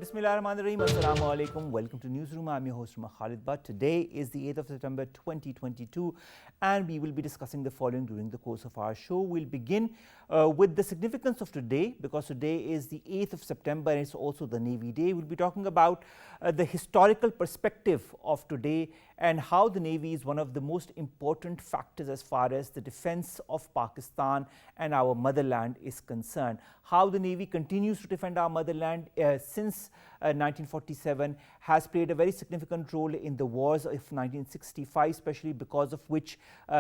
Bismillahirrahmanirrahim. Assalamu alaikum. Welcome to Newsroom. I'm your host, Omar Khalid. But today is the 8th of September 2022, and we will be discussing the following during the course of our show. We'll begin with the significance of today, because today is the 8th of September and it's also the Navy Day. We'll be talking about the historical perspective of today and how the Navy is one of the most important factors as far as the defense of Pakistan and our motherland is concerned. How the Navy continues to defend our motherland since 1947 has played a very significant role in the wars of 1965, especially because of which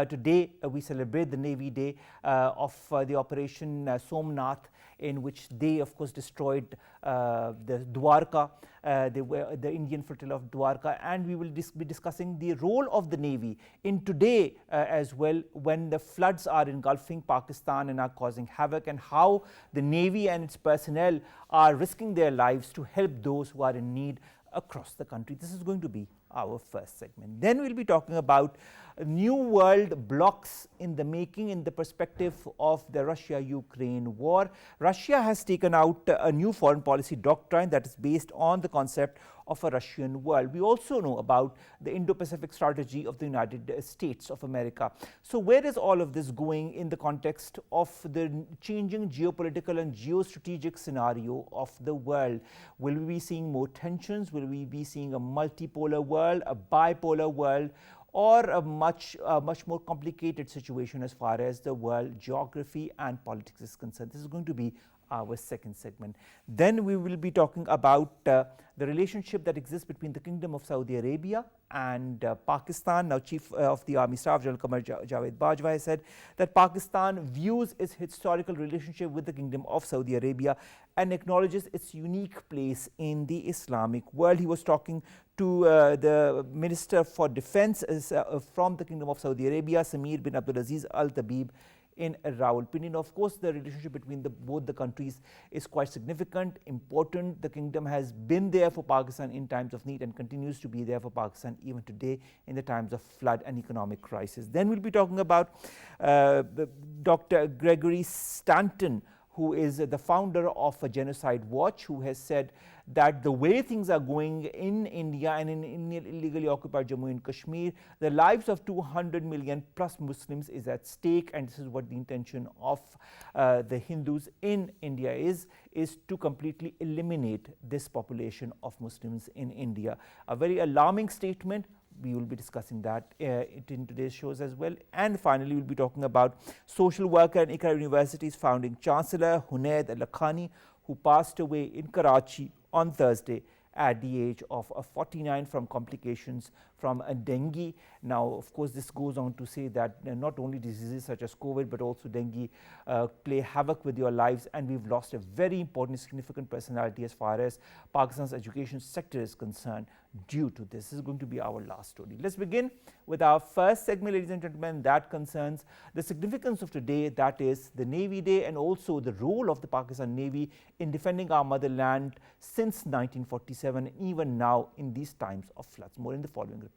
today we celebrate the Navy Day of the Operation Somnath, in which they of course destroyed the Dwarka, the Indian flotilla of Dwarka, and we will be discussing the role of the Navy in today as well, when the floods are engulfing Pakistan and are causing havoc, and how the Navy and its personnel are risking their lives to help those who are in need across the country. This is going to be our first segment. Then we'll be talking about new world blocks in the making in the perspective of the Russia-Ukraine war. Russia has taken out a new foreign policy doctrine that is based on the concept of a Russian world. We also know about the Indo-Pacific strategy of the United States of America. So where is all of this going in the context of the changing geopolitical and geostrategic scenario of the world? Will we be seeing more tensions? Will we be seeing a multipolar world, a bipolar world, or a much more complicated situation as far as the world geography and politics is concerned? This is going to be our second segment. Then we will be talking about the relationship that exists between the Kingdom of Saudi Arabia and Pakistan. Now, Chief of the Army Staff General Qamar Javed Bajwa has said that Pakistan views its historical relationship with the Kingdom of Saudi Arabia and acknowledges its unique place in the Islamic world. He was talking to the Minister for Defense from the Kingdom of Saudi Arabia, Samir bin Abdulaziz Al Tabib, in Rawalpindi. Of course, the relationship between both the countries is quite significant, important. The kingdom has been there for Pakistan in times of need and continues to be there for Pakistan even today in the times of flood and economic crisis. Then we'll be talking about Dr. Gregory Stanton, who is the founder of a Genocide Watch, who has said that the way things are going in India and in illegally occupied Jammu and Kashmir, the lives of 200 million plus Muslims is at stake, and this is what the intention of the Hindus in India is to completely eliminate this population of Muslims in India. A very alarming statement. We will be discussing that in today's shows as well. And finally, we'll be talking about social worker and Iqra University's founding chancellor, Hunaid Al-Lakhani, who passed away in Karachi on Thursday at the age of 49 from complications from dengue. Now, of course, this goes on to say that not only diseases such as COVID, but also dengue play havoc with your lives, and we've lost a very important, significant personality as far as Pakistan's education sector is concerned due to this. This is going to be our last story. Let's begin with our first segment, ladies and gentlemen, that concerns the significance of today, that is the Navy Day, and also the role of the Pakistan Navy in defending our motherland since 1947, and even now in these times of floods. More in the following report.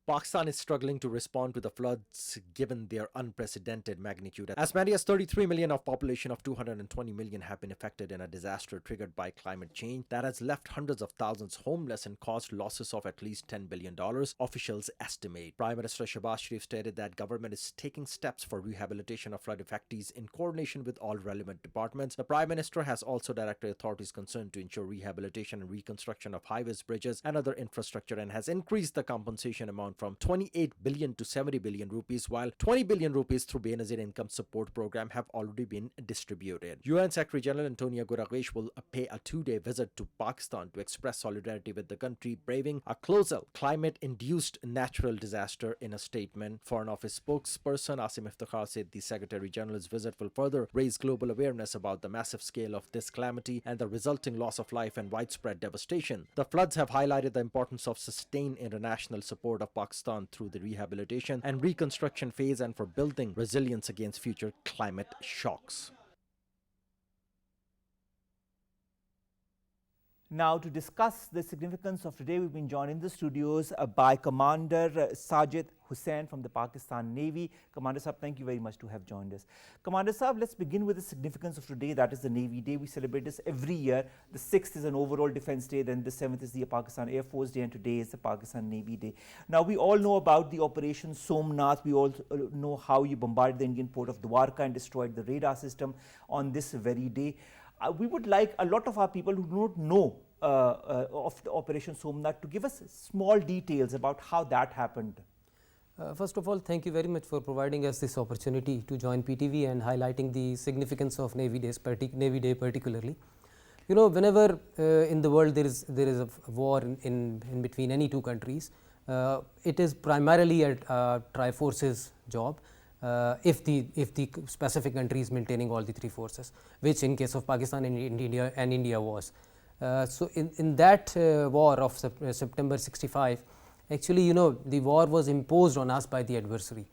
Pakistan is struggling to respond to the floods given their unprecedented magnitude. As many as 33 million of population of 220 million have been affected in a disaster triggered by climate change that has left hundreds of thousands homeless and caused losses of at least $10 billion, officials estimate. Prime Minister Shehbaz Sharif stated that government is taking steps for rehabilitation of flood affectees in coordination with all relevant departments. The Prime Minister has also directed authorities concerned to ensure rehabilitation and reconstruction of highways, bridges and other infrastructure, and has increased the compensation amount from 28 billion to 70 billion rupees, while 20 billion rupees through Benazir Income Support Program have already been distributed. UN Secretary General Antonio Guterres will pay a 2-day visit to Pakistan to express solidarity with the country braving a colossal climate-induced natural disaster. In a statement, Foreign Office spokesperson Asim Iftikhar said the Secretary General's visit will further raise global awareness about the massive scale of this calamity and the resulting loss of life and widespread devastation. The floods have highlighted the importance of sustained international support of Pakistan through the rehabilitation and reconstruction phase and for building resilience against future climate shocks. Now, to discuss the significance of today, we've been joined in the studios by Commander Sajid Hussain from the Pakistan Navy. Commander Saab, thank you very much to have joined us. Commander Saab, let's begin with the significance of today, that is the Navy Day. We celebrate this every year. The 6th is an overall defense day, then the 7th is the Pakistan Air Force Day, and today is the Pakistan Navy Day. Now, we all know about the Operation Somnath. We all know how you bombarded the Indian port of Dwarka and destroyed the radar system on this very day. We would like a lot of our people who do not know of the Operation Somnath to give us small details about how that happened. First of all, thank you very much for providing us this opportunity to join PTV and highlighting the significance of Navy Day particularly. You know, whenever in the world there is a war in between any two countries, it is primarily a Triforces job. If the specific country is maintaining all the three forces, which in case of Pakistan and India was. So in that war of September 65, actually, you know, the war was imposed on us by the adversary,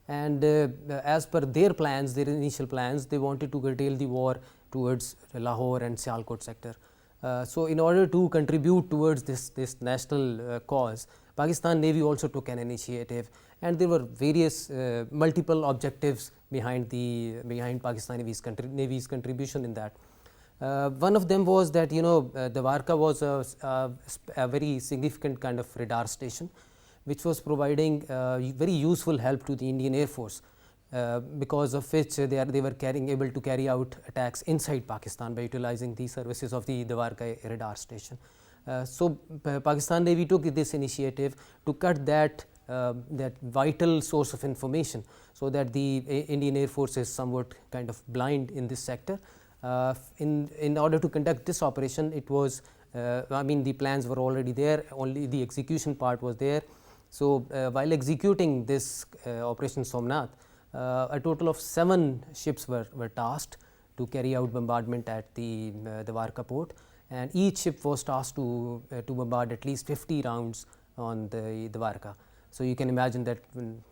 and as per their plans, their initial plans, they wanted to curtail the war towards Lahore and Sialkot sector. So in order to contribute towards this national cause, Pakistan Navy also took an initiative, and there were various multiple objectives behind Pakistan Navy's contribution in that. One of them was that, you know, Dwarka was a very significant kind of radar station, which was providing very useful help to the Indian Air Force, because of which they were able to carry out attacks inside Pakistan by utilizing the services of the Dwarka radar station. So Pakistan Navy took this initiative to cut that vital source of information, so that the Indian Air Force is somewhat kind of blind in this sector. In order to conduct this operation, it was I mean, the plans were already there, only the execution part was there. So while executing this Operation Somnath, a total of 7 ships were tasked to carry out bombardment at the Dwarka port, and each ship was tasked to bombard at least 50 rounds on the Dwarka. So you can imagine that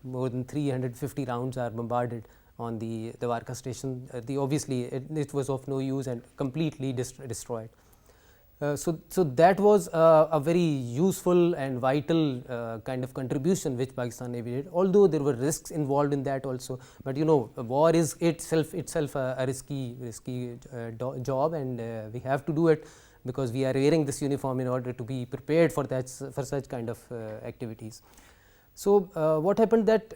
more than 350 rounds are bombarded on the Dwarka station. Obviously it was of no use and completely destroyed. So that was a very useful and vital kind of contribution which Pakistan Navy did, although there were risks involved in that also. But you know, war is itself a risky job, and we have to do it because we are wearing this uniform in order to be prepared for such kind of activities. So what happened that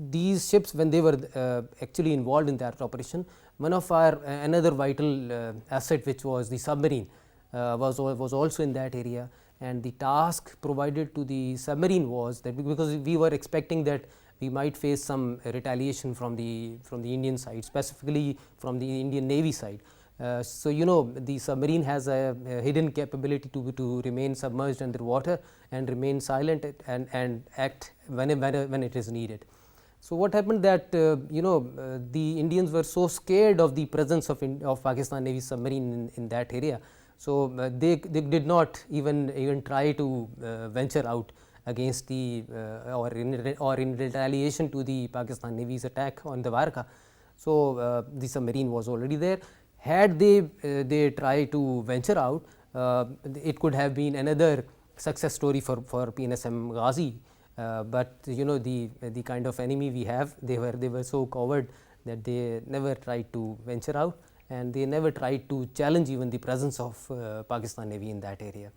these ships, when they were actually involved in that operation, one of our another vital asset, which was the submarine, was also in that area, and the task provided to the submarine was that, because we were expecting that we might face some retaliation from the Indian side, specifically from the Indian Navy side. So you know, the submarine has a hidden capability to remain submerged underwater and remain silent and act when it is needed. So what happened that you know, the Indians were so scared of the presence of Pakistan Navy submarine in that area. So they did not even try to venture out against or in retaliation to the Pakistan Navy's attack on the Dwarka. So the submarine was already there. Had they tried to venture out, it could have been another success story for PNSM Ghazi. But you know, the kind of enemy we have, they were so coward that they never tried to venture out, and they never tried to challenge even the presence of Pakistan Navy in that area.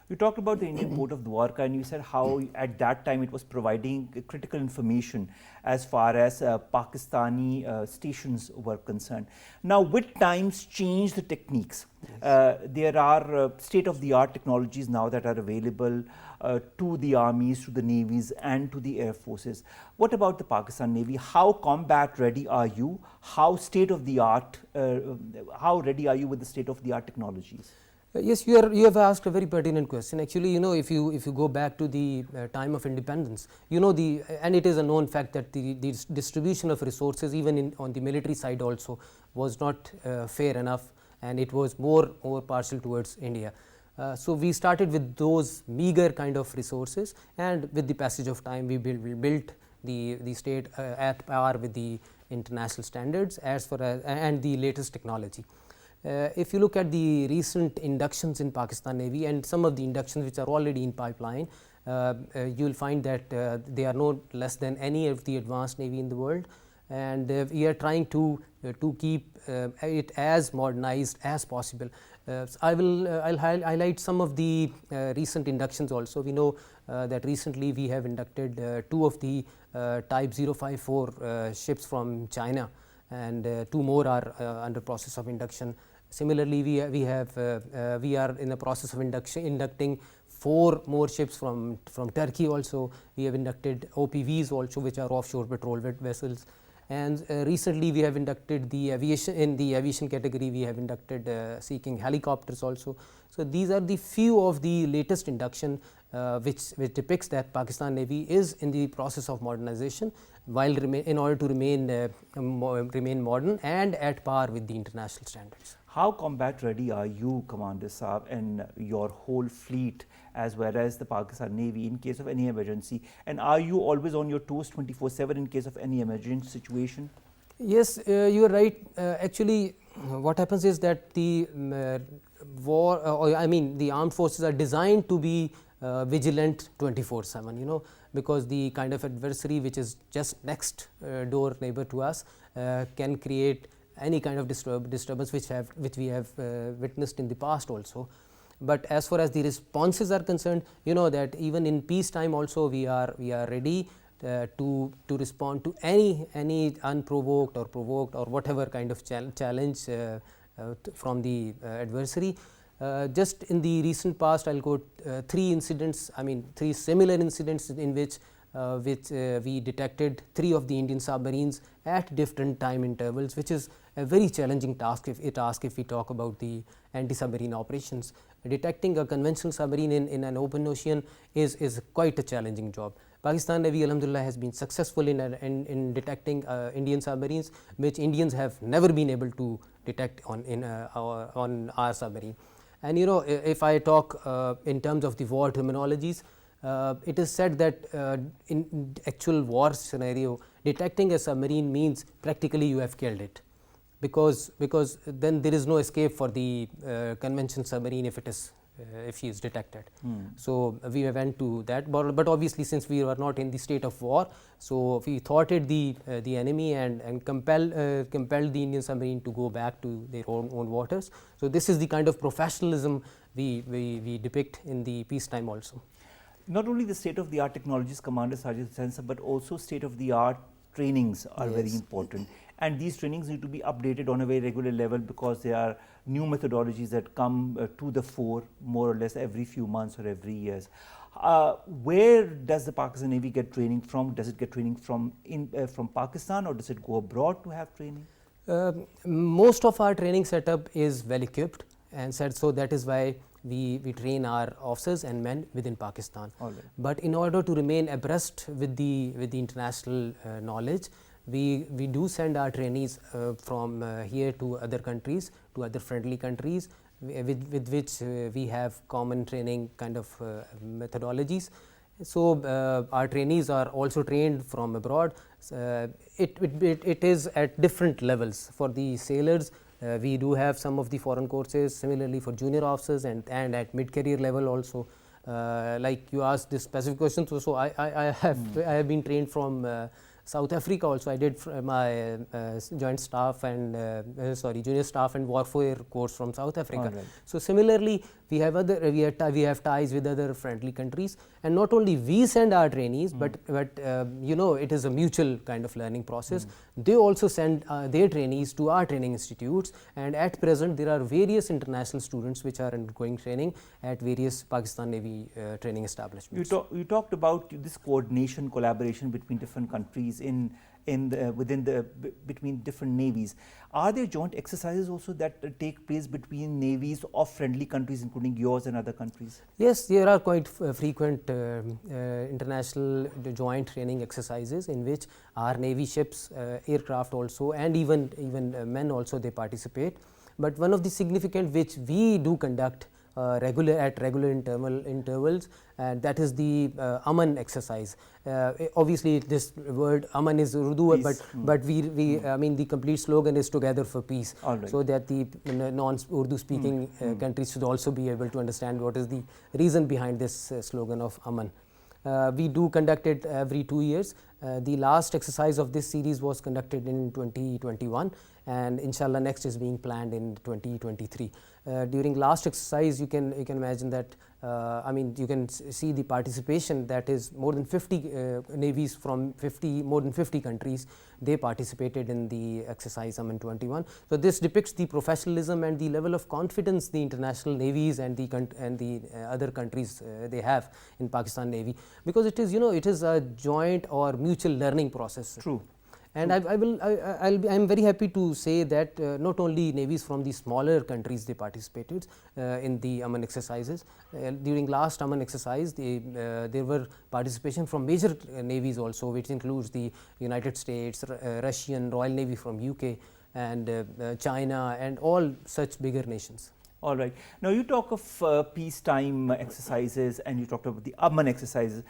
You talked about the Indian port of Dwarka, and you said how at that time it was providing critical information as far as Pakistani stations were concerned. Now, with times change the techniques, there are state-of-the-art technologies now that are available to the armies, to the navies, and to the air forces. What about the Pakistan Navy? How combat ready are you? How state-of-the-art? How ready are you with the state-of-the-art technologies? Yes, you have asked a very pertinent question. Actually, you know, if you go back to the time of independence, you know, and it is a known fact that the distribution of resources, even on the military side also, was not fair enough, and it was more partial towards India. So we started with those meager kind of resources, and with the passage of time we built the state at par with the international standards and the latest technology. If you look at the recent inductions in Pakistan Navy and some of the inductions which are already in pipeline, you will find that they are no less than any of the advanced navy in the world, and we are trying to keep it as modernized as possible. I'll highlight some of the recent inductions also. We know that recently we have inducted 2 of the Type 054 ships from China, and 2 more are under process of induction. Similarly, we are in the process of inducting 4 more ships from Turkey also. We have inducted OPVs also, which are offshore patrol vessels. And recently we have inducted the aviation category, we have inducted seeking helicopters also. So these are the few of the latest induction which depicts that Pakistan Navy is in the process of modernization, while in order to remain modern and at par with the international standards. How combat ready are you, Commander Saab, and your whole fleet as well as the Pakistan Navy in case of any emergency? And are you always on your toes 24/7 in case of any emergency situation? Yes, you are right. Actually, what happens is that the the armed forces are designed to be vigilant 24/7, you know, because the kind of adversary which is just next door neighbor to us can create any kind of disturbance which we have witnessed in the past also. But as far as the responses are concerned, you know that even in peacetime also we are ready to respond to any unprovoked or provoked or whatever kind of challenge from the adversary. Just in the recent past, I'll quote 3 incidents, 3 similar incidents in which we detected 3 of the Indian submarines at different time intervals, which is a very challenging task if we talk about the anti-submarine operations. Detecting a conventional submarine in an open ocean is quite a challenging job. Pakistan Navy, alhamdulillah, has been successful in detecting Indian submarines, which Indians have never been able to detect on our submarine. And you know, if I talk in terms of the war terminologies, it is said that in actual war scenario, detecting a submarine means practically you have killed it, because then there is no escape for the conventional submarine if he is detected. So we went to that, but obviously since we were not in the state of war, so we thwarted the enemy and compelled the Indian submarine to go back to their own waters. So this is the kind of professionalism we depict in the peacetime also. Not only the state-of-the-art technologies, Commander Sajid Hussain, but also state-of-the-art trainings are very important, and these trainings need to be updated on a very regular level because there are new methodologies that come to the fore more or less every few months or every years. Where does the Pakistan Navy get training from? Does it get training from Pakistan, or does it go abroad to have training? Most of our training setup is well equipped, and so that is why we train our officers and men within Pakistan. But in order to remain abreast with the international knowledge, we do send our trainees from here to other countries, to other friendly countries, with which we have common training kind of methodologies. So our trainees are also trained from abroad. It is at different levels. For the sailors, we do have some of the foreign courses, similarly for junior officers and at mid-career level also. Like you asked this specific question, so I have been trained from South Africa also. I did my joint staff and junior staff and warfare course from South Africa. So similarly, we have ties with other friendly countries, and not only we send our trainees, but you know, it is a mutual kind of learning process. They also send their trainees to our training institutes, and at present there are various international students which are undergoing training at various Pakistan Navy training establishments. You talked about this coordination, collaboration between different countries between different navies. Are there joint exercises also that take place between navies of friendly countries, including yours and other countries? Yes, there are quite frequent international joint training exercises in which our navy ships, aircraft also, and even men also, they participate. But one of the significant which we do conduct at regular intervals, and that is the Aman exercise. Obviously, this word Aman is Urdu, but I mean the complete slogan is together for peace, so that the non-Urdu speaking countries should also be able to understand what is the reason behind this slogan of Aman. We do conduct it every 2 years. The last exercise of this series was conducted in 2021, and inshallah next is being planned in 2023. During last exercise, you can imagine that I mean you can see the participation, that is more than 50 navies from more than 50 countries. They participated in the exercise Aman 21. So this depicts the professionalism and the level of confidence the international navies and the other countries they have in Pakistan Navy, because it is, it is a joint or mutual learning process. True. And I'm very happy to say that not only navies from the smaller countries they participated in the Aman exercises. During last Aman exercise, there were participation from major navies also, which includes the United States, Russian, Royal Navy from UK, and China, and all such bigger nations. All right. Now you talk of peacetime exercises, and you talked about the Aman exercises.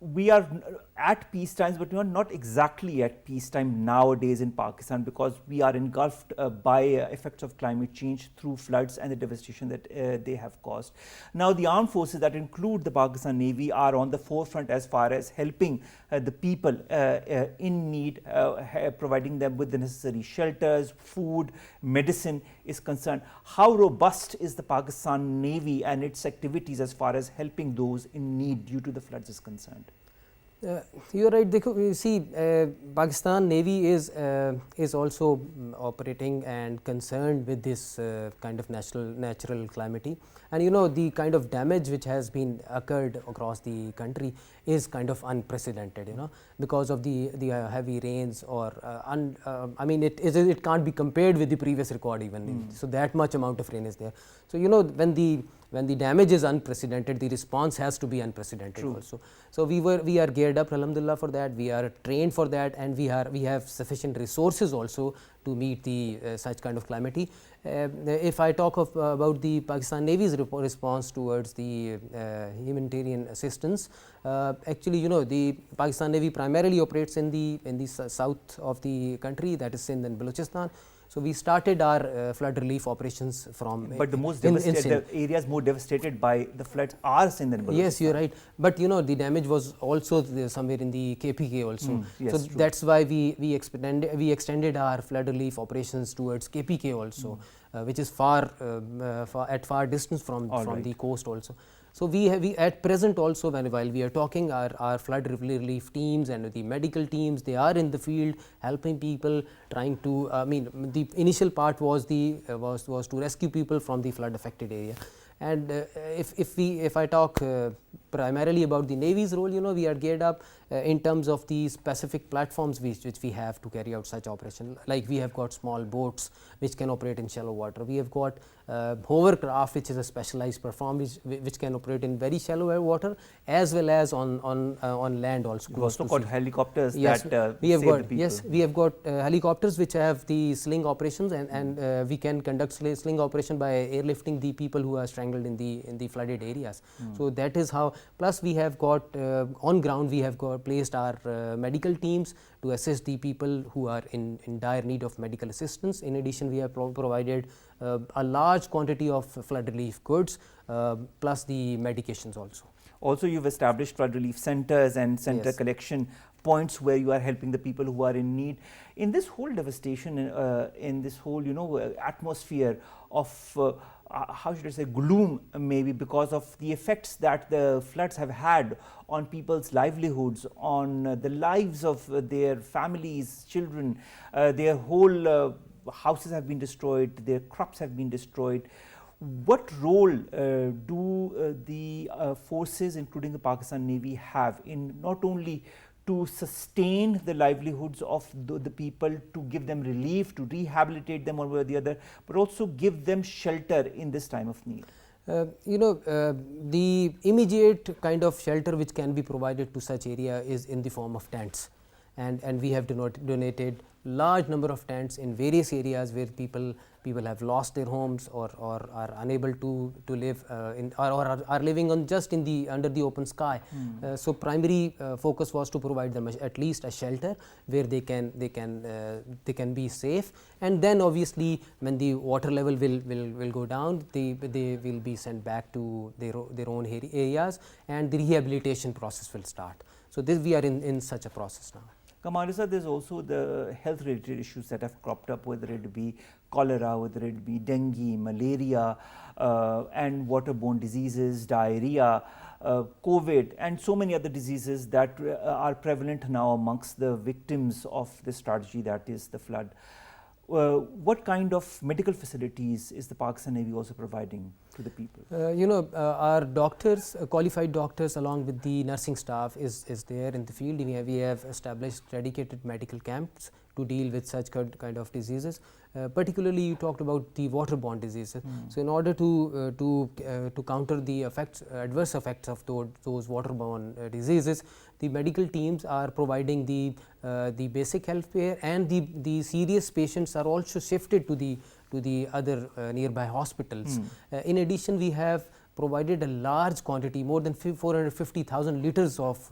We are at peace times, but we are not exactly at peacetime nowadays in Pakistan, because we are engulfed by effects of climate change through floods and the devastation that they have caused. Now the armed forces that include the Pakistan Navy are on the forefront as far as helping the people in need, providing them with the necessary shelters, food, medicine is concerned. How robust is the Pakistan Navy and its activities as far as helping those in need due to the floods is concerned? You are right. You see, Pakistan Navy is also operating and concerned with this kind of natural calamity, and the kind of damage which has been occurred across the country is kind of unprecedented. Because of the heavy rains, or I mean it can't be compared with the previous record even. So that much amount of rain is there. So when the damage is unprecedented, the response has to be unprecedented. True. Also. So we are geared up, alhamdulillah, for that. We are trained for that, and we have sufficient resources also to meet the such kind of calamity. If I talk about the Pakistan Navy's response towards the humanitarian assistance, actually, the Pakistan Navy primarily operates in the south of the country, that is Sindh and Balochistan. So we started our flood relief operations from. But the most devastated, the areas more devastated by the floods are Sindh and Balochistan. Yes, you're right. But the damage was also somewhere in the KPK also. Yes, so true. That's why we extended our flood relief operations towards KPK also, which is at far distance from the coast also. So we at present also, while we are talking, our flood relief teams and the medical teams, they are in the field helping people, trying to. I mean, the initial part was to rescue people from the flood affected area. And if I talk primarily about the Navy's role, we are geared up in terms of the specific platforms which we have to carry out such operation. Like we have got small boats which can operate in shallow water. We have got hovercraft, which is a specialized platform which can operate in very shallow water as well as on land also. We've also got helicopters. Yes, that we have save got. the people. Yes, we have got helicopters which have the sling operations, and we can conduct sling operation by airlifting the people who are strangled in the flooded areas. So that is how. Plus we have got on ground, we have got placed our medical teams to assist the people who are in dire need of medical assistance. In addition, we have provided a large quantity of flood relief goods plus the medications also. Also, you've established flood relief centers and center collection points where you are helping the people who are in need. In this whole devastation, in this whole atmosphere of how should I say, gloom, maybe because of the effects that the floods have had on people's livelihoods, on the lives of their families, children, their whole houses have been destroyed, their crops have been destroyed. What role do the forces, including the Pakistan Navy, have in not only to sustain the livelihoods of the people, to give them relief, to rehabilitate them one way or the other, but also give them shelter in this time of need? The immediate kind of shelter which can be provided to such area is in the form of tents, and we have donated large number of tents in various areas where people people have lost their homes or are unable to live or are living on just in the under the open sky. So primary focus was to provide them at least a shelter where they can be safe, and then obviously when the water level will go down, they will be sent back to their own areas, and the rehabilitation process will start. So this we are in such a process now. Commander sir, there's also the health related issues that have cropped up, whether it be cholera, whether it be dengue, malaria, and waterborne diseases, diarrhea, COVID, and so many other diseases that are prevalent now amongst the victims of this tragedy that is the flood. What kind of medical facilities is the Pakistan Navy also providing to the people? Our doctors, qualified doctors along with the nursing staff is there in the field. We have established dedicated medical camps to deal with such kind of diseases. Particularly you talked about the waterborne diseases. So in order to counter the adverse effects of those waterborne diseases, the medical teams are providing the basic health care, and the serious patients are also shifted to the other nearby hospitals. In addition, we have provided a large quantity, more than 450,000 liters of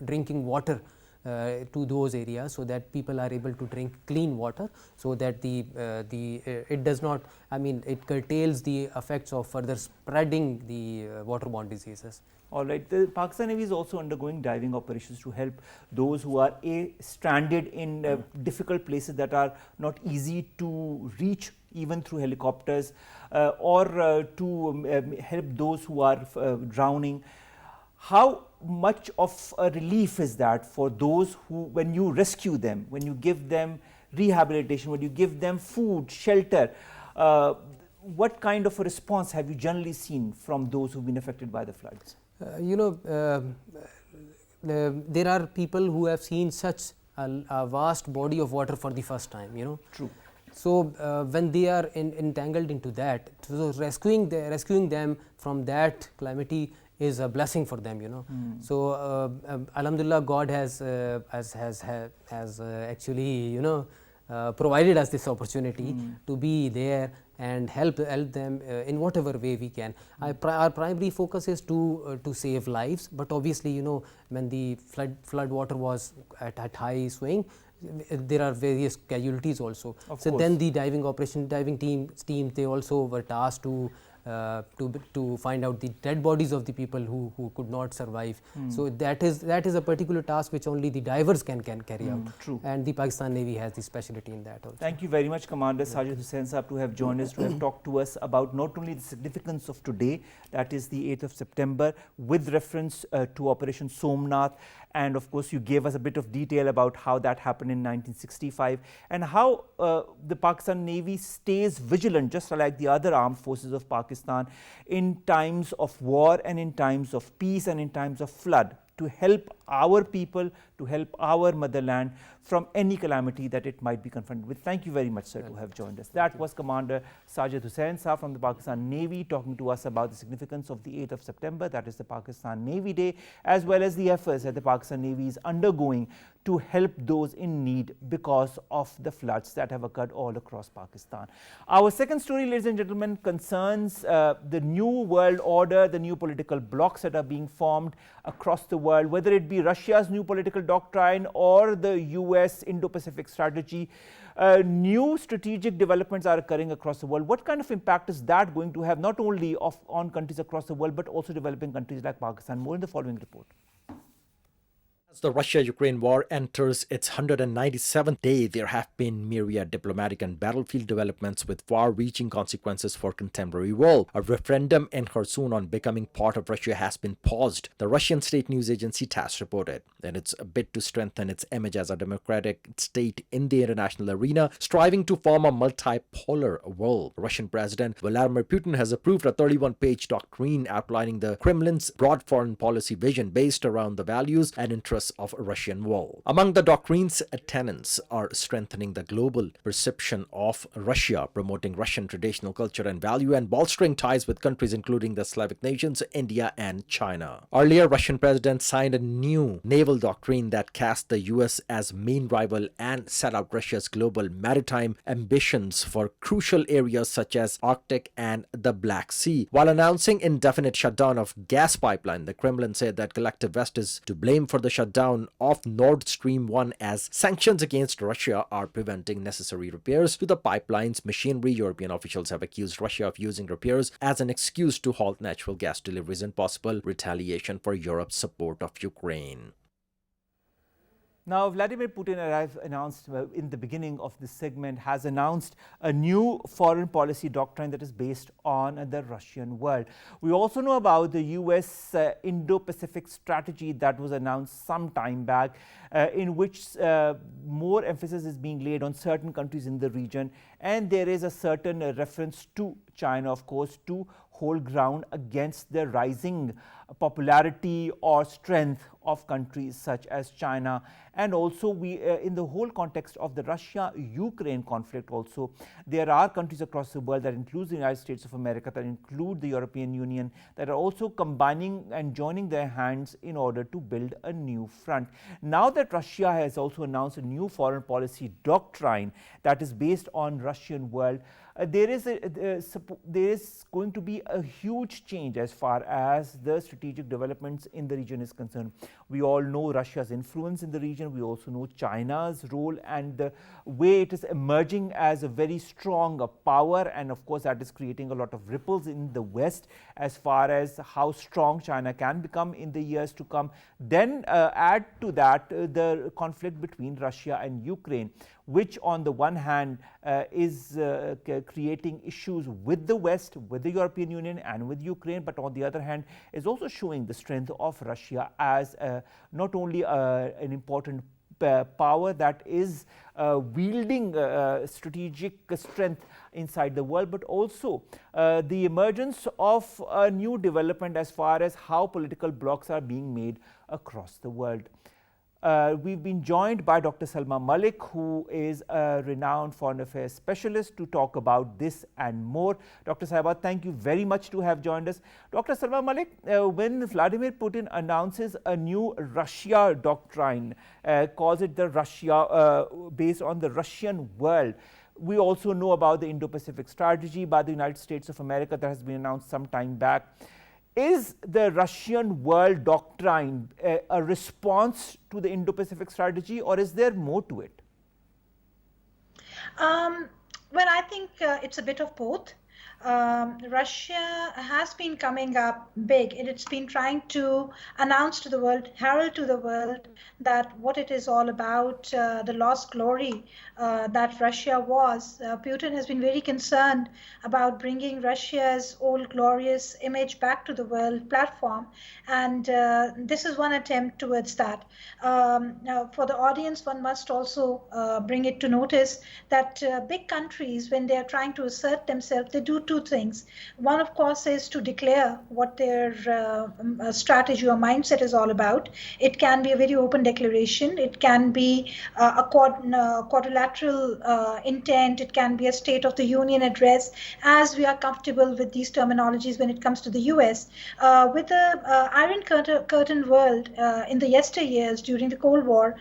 drinking water to those areas, so that people are able to drink clean water, so that it does not, it curtails the effects of further spreading the waterborne diseases. All right. The Pakistan Navy is also undergoing diving operations to help those who are stranded in difficult places that are not easy to reach even through helicopters, or to help those who are drowning. How much of a relief is that for those who, when you rescue them, when you give them rehabilitation, when you give them food, shelter, what kind of a response have you generally seen from those who've been affected by the floods? There are people who have seen such a vast body of water for the first time, True. So when they are entangled into that, so rescuing them from that calamity is a blessing for them, So Alhamdulillah, God has actually provided us this opportunity to be there and help them in whatever way we can. Our primary focus is to save lives, but obviously when the flood water was at high swing, there are various casualties also. So then the diving team they also were tasked to find out the dead bodies of the people who could not survive. So that is a particular task which only the divers can carry out. True. And the Pakistan Navy has the specialty in that also. Thank you very much, Commander Sajid Hussain Saab, to have joined us, to have talked to us about not only the significance of today, that is the 8th of September, with reference to Operation Somnath, and of course you gave us a bit of detail about how that happened in 1965 and how the Pakistan Navy stays vigilant, just like the other armed forces of Pakistan, in times of war and in times of peace and in times of flood, to help our people, to help our motherland from any calamity that it might be confronted with. Thank you very much, sir, to have joined us. That was Commander Sajid Hussain Saab from the Pakistan Navy talking to us about the significance of the 8th of September, that is the Pakistan Navy Day, as well as the efforts that the Pakistan Navy is undergoing to help those in need because of the floods that have occurred all across Pakistan. Our second story, ladies and gentlemen, concerns the new world order, the new political blocs that are being formed across the world, whether it be Russia's new political doctrine or the US Indo-Pacific strategy. New strategic developments are occurring across the world. What kind of impact is that going to have, not only on countries across the world, but also developing countries like Pakistan? More in the following report. As the Russia-Ukraine war enters its 197th day, there have been myriad diplomatic and battlefield developments with far-reaching consequences for contemporary world. A referendum in Kherson on becoming part of Russia has been paused. The Russian state news agency TASS reported that it's a bid to strengthen its image as a democratic state in the international arena, striving to form a multipolar world. Russian President Vladimir Putin has approved a 31-page doctrine outlining the Kremlin's broad foreign policy vision based around the values and interests progress of Russian world. Among the doctrine's tenets are strengthening the global perception of Russia, promoting Russian traditional culture and value, and bolstering ties with countries including the Slavic nations, India and China. Earlier, Russian president signed a new naval doctrine that cast the US as main rival and set out Russia's global maritime ambitions for crucial areas such as Arctic and the Black Sea. While announcing indefinite shutdown of gas pipeline, the Kremlin said that collective West is to blame for the shutdown of Nord Stream 1, as sanctions against Russia are preventing necessary repairs to the pipeline's machinery. European officials have accused Russia of using repairs as an excuse to halt natural gas deliveries in possible retaliation for Europe's support of Ukraine. Now, Vladimir Putin, as I've announced in the beginning of this segment, has announced a new foreign policy doctrine that is based on the Russian world. We also know about the US Indo-Pacific strategy that was announced some time back, in which more emphasis is being laid on certain countries in the region, and there is a certain reference to China, of course, to hold ground against the rising popularity or strength of countries such as China. And also we in the whole context of the Russia-Ukraine conflict also, there are countries across the world that includes the United States of America, that include the European Union, that are also combining and joining their hands in order to build a new front. Now that Russia has also announced a new foreign policy doctrine that is based on Russian world, there is going to be a huge change as far as the strategic developments in the region is concerned. We all know Russia's influence in the region. We also know China's role and the way it is emerging as a very strong power, and of course that is creating a lot of ripples in the West as far as how strong China can become in the years to come. Then add to that the conflict between Russia and Ukraine, which on the one hand is creating issues with the West, with the European Union and with Ukraine, but on the other hand is also showing the strength of Russia as not only an important power that is wielding strategic strength inside the world, but also the emergence of a new development as far as how political blocs are being made across the world. We've been joined by Dr. Salma Malik, who is a renowned foreign affairs specialist, to talk about this and more. Dr. Salma, thank you very much to have joined us. Dr. Salma Malik, when Vladimir Putin announces a new Russia doctrine, calls it the Russia based on the Russian world, we also know about the Indo-Pacific strategy by the United States of America that has been announced some time back. Is the Russian world doctrine a response to the Indo-Pacific strategy, or is there more to it? Well, I think it's a bit of both. Russia has been coming up big. It's been trying to announce to the world, herald to the world, that what it is all about, the lost glory that Russia was. Putin has been very concerned about bringing Russia's old glorious image back to the world platform, and this is one attempt towards that. For the audience, one must also bring it to notice that big countries, when they are trying to assert themselves, they do two things. One, of course, is to declare what their strategy or mindset is all about. It can be a very open declaration. It can be a quadrilateral intent. It can be a State of the Union address, as we are comfortable with these terminologies when it comes to the US. With the Iron Curtain world in the yesteryears during the Cold War,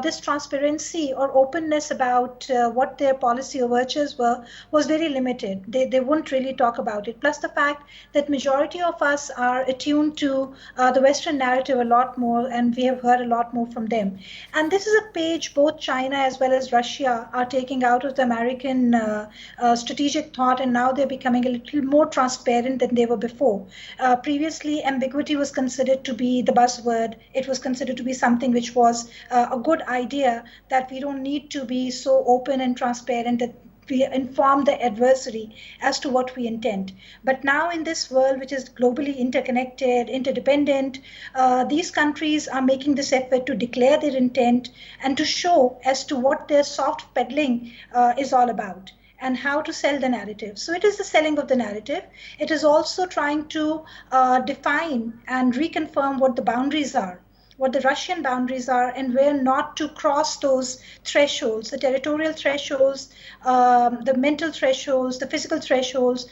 this transparency or openness about what their policy overtures were was very limited. They wouldn't really talk about it. Plus the fact that majority of us are attuned to the Western narrative a lot more, and we have heard a lot more from them. And this is a page both China as well as Russia are taking out of the American strategic thought, and now they're becoming a little more transparent than they were before. Previously, ambiguity was considered to be the buzzword. It was considered to be something which was a good idea, that we don't need to be so open and transparent that we inform the adversary as to what we intend. But now in this world, which is globally interconnected, interdependent, these countries are making this effort to declare their intent and to show as to what their soft peddling is all about and how to sell the narrative. So it is the selling of the narrative. It is also trying to define and reconfirm what the boundaries are what the Russian boundaries are, and where not to cross those thresholds, the territorial thresholds, the mental thresholds, the physical thresholds,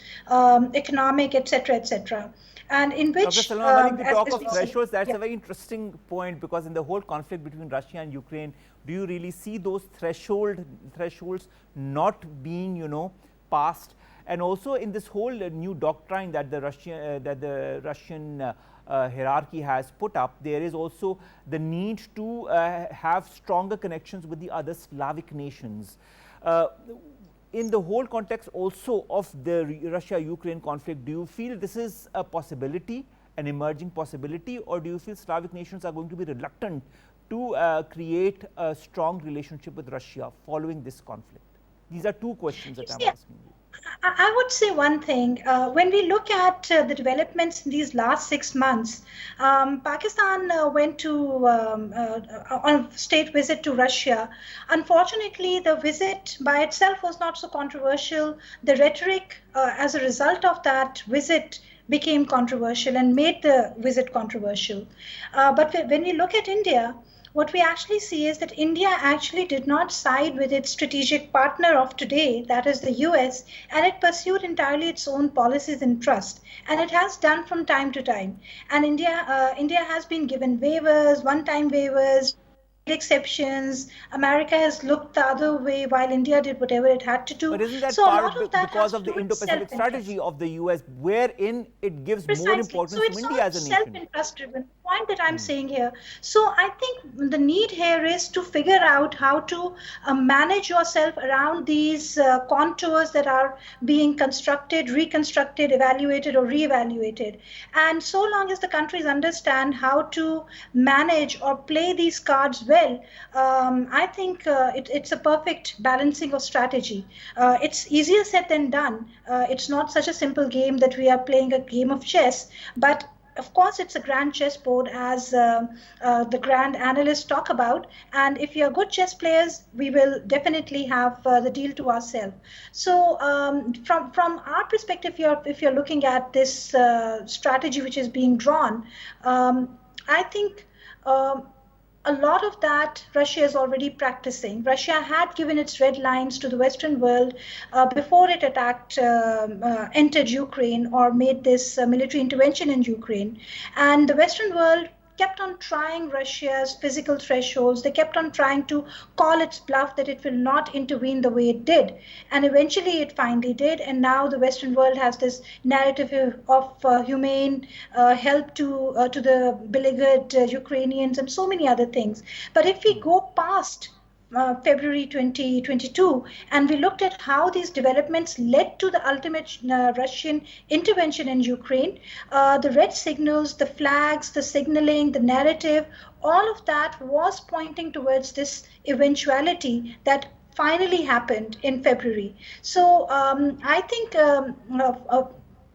economic, etc., etc. And in which, Dr. Salman, when you talk of thresholds, that's yeah. a very interesting point, because in the whole conflict between Russia and Ukraine, do you really see those thresholds not being, passed? And also in this whole new doctrine that the Russian hierarchy has put up, there is also the need to have stronger connections with the other Slavic nations. In the whole context also of the Russia-Ukraine conflict, do you feel this is a possibility, an emerging possibility, or do you feel Slavic nations are going to be reluctant to create a strong relationship with Russia following this conflict? These are two questions that I'm asking you. I would say one thing. When we look at the developments in these last 6 months, Pakistan went to on a state visit to Russia. Unfortunately, the visit by itself was not so controversial. The rhetoric as a result of that visit became controversial and made the visit controversial. But when we look at India, what we actually see is that India actually did not side with its strategic partner of today, that is the US, and it pursued entirely its own policies and trust. And it has done from time to time. And India has been given waivers, one-time waivers, exceptions. America has looked the other way while India did whatever it had to do. But isn't that so part of because of the Indo-Pacific strategy of the US, wherein it gives more importance to India as a nation? Self-interest driven. Point that I'm saying here. So I think the need here is to figure out how to manage yourself around these contours that are being constructed, reconstructed, evaluated, or re-evaluated. And so long as the countries understand how to manage or play these cards well, I think it's a perfect balancing of strategy. It's easier said than done. It's not such a simple game that we are playing a game of chess, but of course, it's a grand chessboard, as the grand analysts talk about. And if you're good chess players, we will definitely have the deal to ourselves. So, from our perspective, if you're looking at this strategy which is being drawn, I think a lot of that Russia is already practicing. Russia had given its red lines to the Western world before it entered Ukraine or made this military intervention in Ukraine. And the Western world kept on trying Russia's physical thresholds. They kept on trying to call its bluff that it will not intervene the way it did. And eventually it finally did. And now the Western world has this narrative of humane help to the beleaguered Ukrainians and so many other things. But if we go past February 2022, and we looked at how these developments led to the ultimate Russian intervention in Ukraine, the red signals, the flags, the signaling, the narrative, all of that was pointing towards this eventuality that finally happened in February. So I think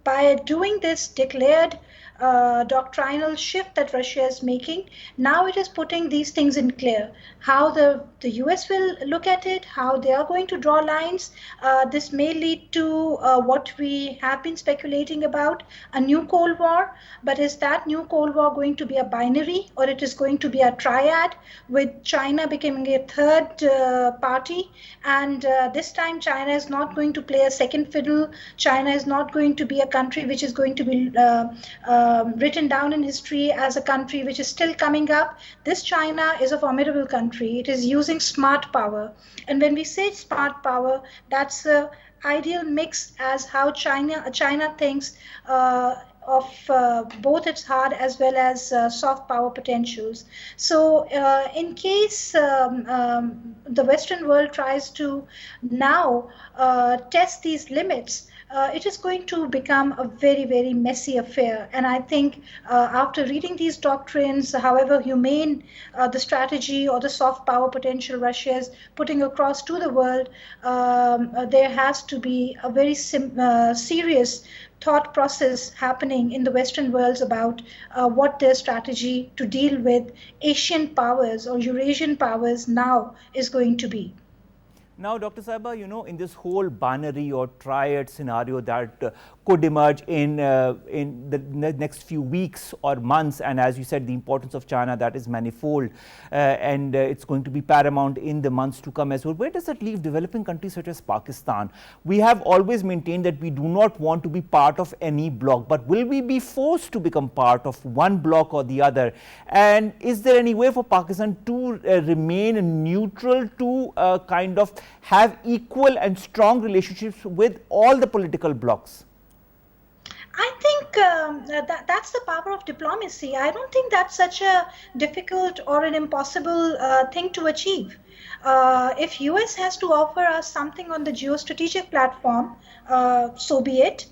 by doing this declared doctrinal shift that Russia is making, now it is putting these things in clear. How the US will look at it, how they are going to draw lines. This may lead to what we have been speculating about, a new Cold War. But is that new Cold War going to be a binary, or it is going to be a triad with China becoming a third party? And this time China is not going to play a second fiddle. China is not going to be a country which is going to be written down in history as a country which is still coming up. This China is a formidable country. It is using smart power. And when we say smart power, that's the ideal mix as how China thinks of both its hard as well as soft power potentials. So in case the Western world tries to now test these limits, it is going to become a very, very messy affair. And I think after reading these doctrines, however humane the strategy or the soft power potential Russia is putting across to the world, there has to be a very serious thought process happening in the Western worlds about what their strategy to deal with Asian powers or Eurasian powers now is going to be. Now, Dr. Saiba, in this whole binary or triad scenario that could emerge in the next few weeks or months, and as you said, the importance of China, that is manifold, and it's going to be paramount in the months to come as well. Where does that leave developing countries such as Pakistan? We have always maintained that we do not want to be part of any bloc, but will we be forced to become part of one bloc or the other? And is there any way for Pakistan to remain neutral, to kind of have equal and strong relationships with all the political blocs? I think that's the power of diplomacy. I don't think that's such a difficult or an impossible thing to achieve. If US has to offer us something on the geostrategic platform, so be it.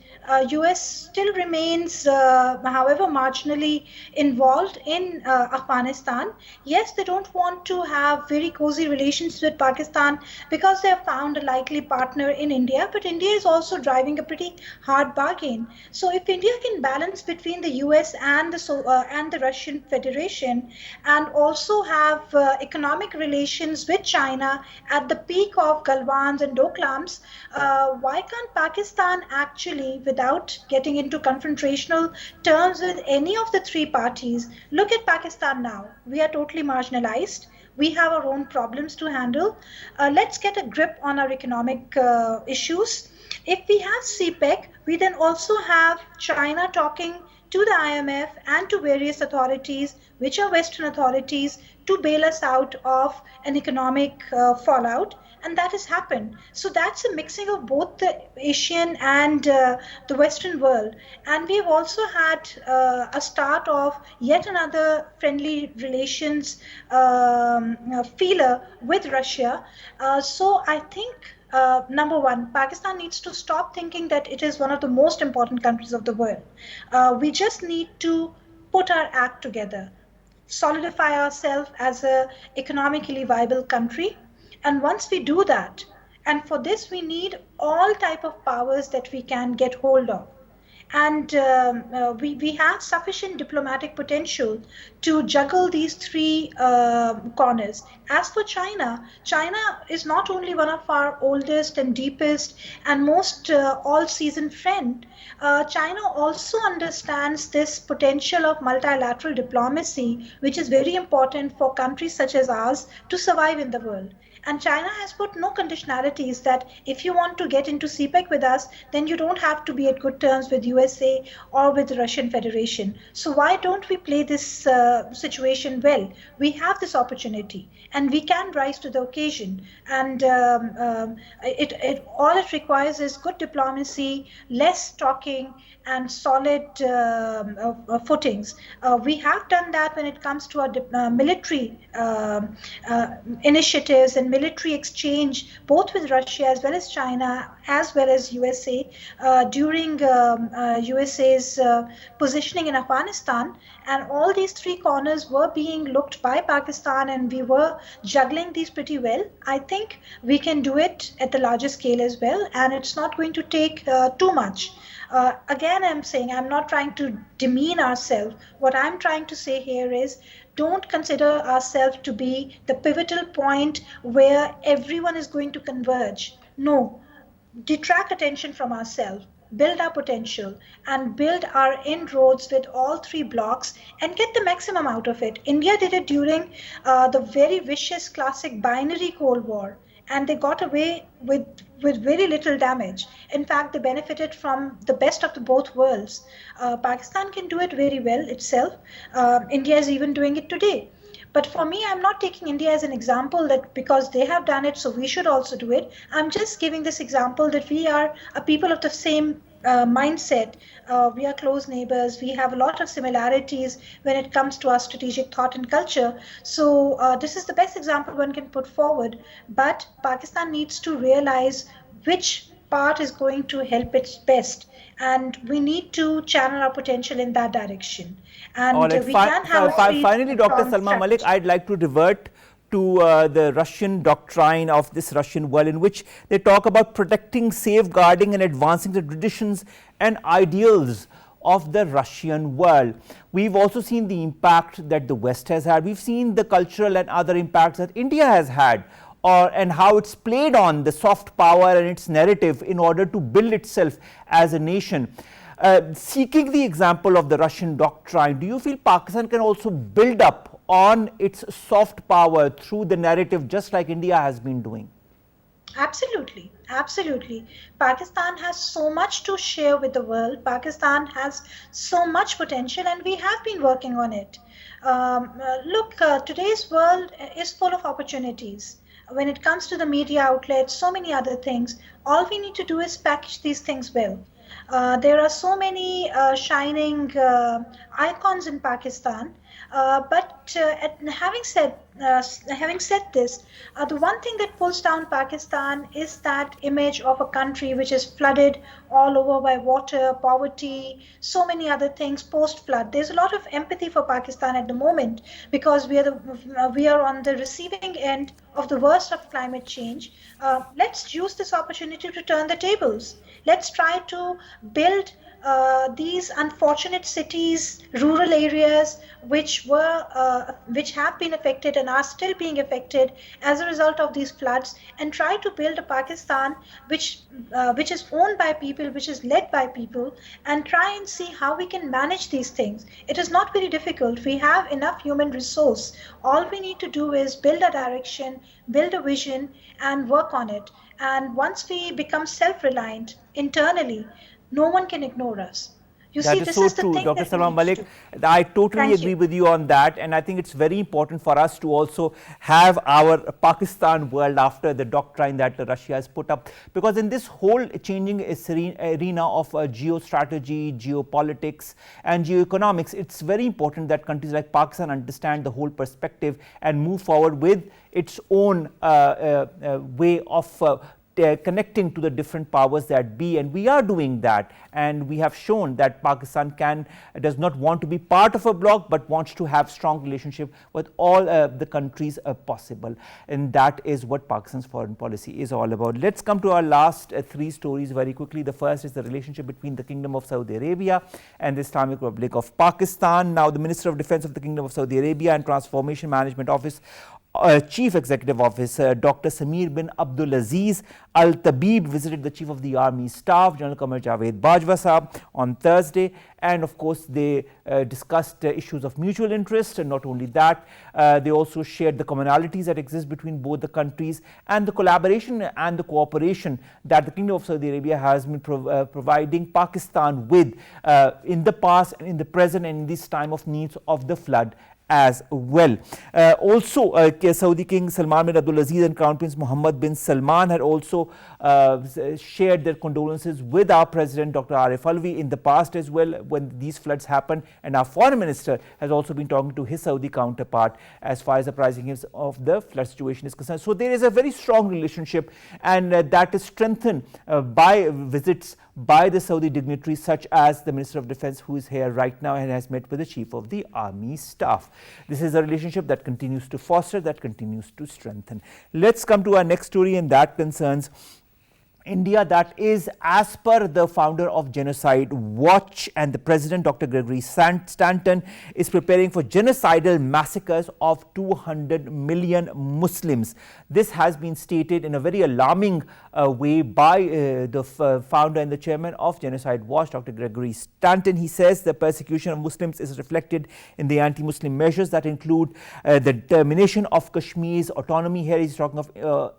US still remains, however marginally involved in Afghanistan. Yes, they don't want to have very cozy relations with Pakistan because they have found a likely partner in India, but India is also driving a pretty hard bargain. So if India can balance between the US and the Russian Federation and also have economic relations with China at the peak of Galwans and Doklams, why can't Pakistan actually, without getting into confrontational terms with any of the three parties? Look at Pakistan now. We are totally marginalized. We have our own problems to handle. Let's get a grip on our economic issues. If we have CPEC, we then also have China talking to the IMF and to various authorities, which are Western authorities, to bail us out of an economic fallout. And that has happened. So that's a mixing of both the Asian and the Western world. And we've also had a start of yet another friendly relations feeler with Russia. So I think, number one, Pakistan needs to stop thinking that it is one of the most important countries of the world. We just need to put our act together, solidify ourselves as an economically viable country. And once we do that, and for this we need all type of powers that we can get hold of. And we have sufficient diplomatic potential to juggle these three corners. As for China, China is not only one of our oldest and deepest and most all-season friend. China also understands this potential of multilateral diplomacy, which is very important for countries such as ours to survive in the world. And China has put no conditionalities that if you want to get into CPEC with us, then you don't have to be at good terms with USA or with the Russian Federation. So why don't we play this situation well? We have this opportunity and we can rise to the occasion. And all it requires is good diplomacy, less talking, and solid footings. We have done that when it comes to our military initiatives and military exchange, both with Russia as well as China, as well as USA, during USA's positioning in Afghanistan. And all these three corners were being looked by Pakistan, and we were juggling these pretty well. I think we can do it at the larger scale as well, and it's not going to take too much. Again, I'm saying I'm not trying to demean ourselves. What I'm trying to say here is don't consider ourselves to be the pivotal point where everyone is going to converge. No, detract attention from ourselves, build our potential, and build our inroads with all three blocks and get the maximum out of it. India did it during the very vicious classic binary Cold War, and they got away with very little damage. In fact, they benefited from the best of the both worlds. Pakistan can do it very well itself. India is even doing it today. But for me, I'm not taking India as an example that because they have done it, so we should also do it. I'm just giving this example that we are a people of the same mindset. We are close neighbors. We have a lot of similarities when it comes to our strategic thought and culture. So this is the best example one can put forward. But Pakistan needs to realize which part is going to help its best. And we need to channel our potential in that direction. And we can have finally, Dr. Salma Malik, I'd like to revert to the Russian doctrine of this Russian world, in which they talk about protecting, safeguarding and advancing the traditions and ideals of the Russian world. We've also seen the impact that the West has had. We've seen the cultural and other impacts that India has had and how it's played on the soft power and its narrative in order to build itself as a nation. Seeking the example of the Russian doctrine, do you feel Pakistan can also build up on its soft power through the narrative, just like India has been doing? Absolutely, absolutely. Pakistan has so much to share with the world. Pakistan has so much potential, and we have been working on it. Look, today's world is full of opportunities. When it comes to the media outlets, so many other things, all we need to do is package these things well. There are so many shining icons in Pakistan, but having said this, the one thing that pulls down Pakistan is that image of a country which is flooded all over by water, poverty, so many other things post-flood. There's a lot of empathy for Pakistan at the moment because we are on the receiving end of the worst of climate change. Let's use this opportunity to turn the tables. Let's try to build these unfortunate cities, rural areas, which have been affected and are still being affected as a result of these floods, and try to build a Pakistan which is owned by people, which is led by people, and try and see how we can manage these things. It is not very difficult. We have enough human resource. All we need to do is build a direction, build a vision, and work on it. And once we become self-reliant internally, no one can ignore us. You that see, is this so is the true, thing Dr. that we Salman need Malik. to do. I totally Thank agree you. with you on that, and I think it's very important for us to also have our Pakistan world after the doctrine that Russia has put up, because in this whole changing arena of geostrategy, geopolitics and geoeconomics, it's very important that countries like Pakistan understand the whole perspective and move forward with its own way of connecting to the different powers that be, and we are doing that, and we have shown that Pakistan does not want to be part of a bloc but wants to have strong relationship with all the countries possible, and that is what Pakistan's foreign policy is all about. Let's come to our last three stories very quickly. The first is the relationship between the Kingdom of Saudi Arabia and the Islamic Republic of Pakistan. Now, the Minister of Defense of the Kingdom of Saudi Arabia and Transformation Management Office Chief Executive Officer Dr. Samir bin Abdulaziz Al Tabib visited the Chief of the Army Staff, General Qamar Javed Bajwa Saab, on Thursday, and of course they discussed issues of mutual interest. And not only that, they also shared the commonalities that exist between both the countries and the collaboration and the cooperation that the Kingdom of Saudi Arabia has been providing Pakistan with in the past and in the present and in this time of needs of the flood as well. Also, Saudi King Salman bin Abdulaziz and Crown Prince Mohammed bin Salman had also shared their condolences with our President Dr. Arif Alvi in the past as well when these floods happened, and our Foreign Minister has also been talking to his Saudi counterpart as far as apprising him of the flood situation is concerned. So there is a very strong relationship, and that is strengthened by visits by the Saudi dignitaries such as the Minister of Defense, who is here right now and has met with the Chief of the Army Staff. This is a relationship that continues to foster, that continues to strengthen. Let's come to our next story, and that concerns India, that is, as per the founder of Genocide Watch and the President Dr. Gregory Stanton, is preparing for genocidal massacres of 200 million Muslims. This has been stated in a very alarming way by the founder and the chairman of Genocide Watch, Dr. Gregory Stanton. He says the persecution of Muslims is reflected in the anti-Muslim measures that include the termination of Kashmir's autonomy. Here he's talking of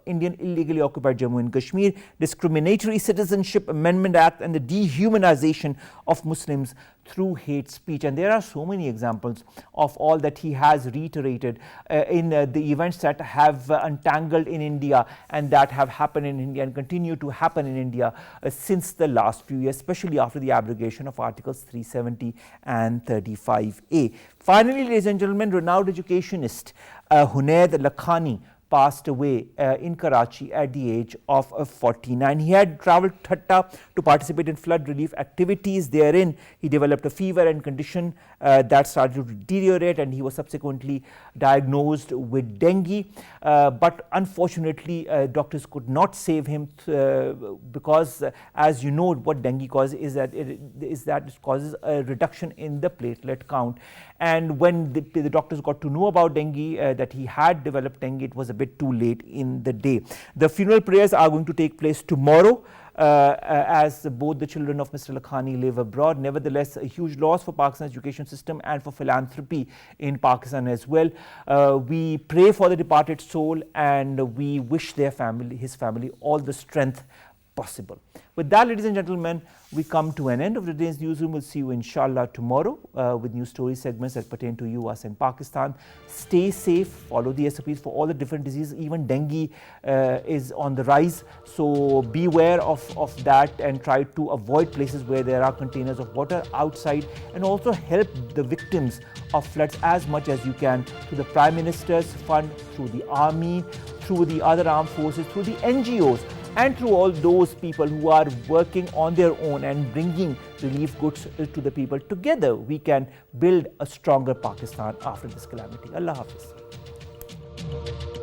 Indian illegally occupied Jammu and Kashmir, Discriminatory Citizenship Amendment Act, and the dehumanization of Muslims through hate speech. And there are so many examples of all that he has reiterated in the events that have untangled in India and that have happened in India and continue to happen in India since the last few years, especially after the abrogation of Articles 370 and 35A. Finally, ladies and gentlemen, renowned educationist Hunaid Lakhani passed away in Karachi at the age of 49. He had travelled Thatta to participate in flood relief activities. Therein, he developed a fever and condition that started to deteriorate, and he was subsequently diagnosed with dengue. But unfortunately, doctors could not save him because, as you know, what dengue causes is that it causes a reduction in the platelet count. And when the doctors got to know about dengue, that he had developed dengue, it was a bit too late in the day. The funeral prayers are going to take place tomorrow. As both the children of Mr. Lakhani live abroad. Nevertheless, a huge loss for Pakistan's education system and for philanthropy in Pakistan as well. We pray for the departed soul and we wish their family, his family, all the strength possible. With that, ladies and gentlemen, we come to an end of today's newsroom. We'll see you inshallah tomorrow with new story segments that pertain to you, us and Pakistan. Stay safe, follow the SOPs for all the different diseases. Even dengue is on the rise, so beware of that and try to avoid places where there are containers of water outside, and also help the victims of floods as much as you can through the Prime Minister's fund, through the army, through the other armed forces, through the NGOs, and through all those people who are working on their own and bringing relief goods to the people. Together we can build a stronger Pakistan after this calamity. Allah Hafiz.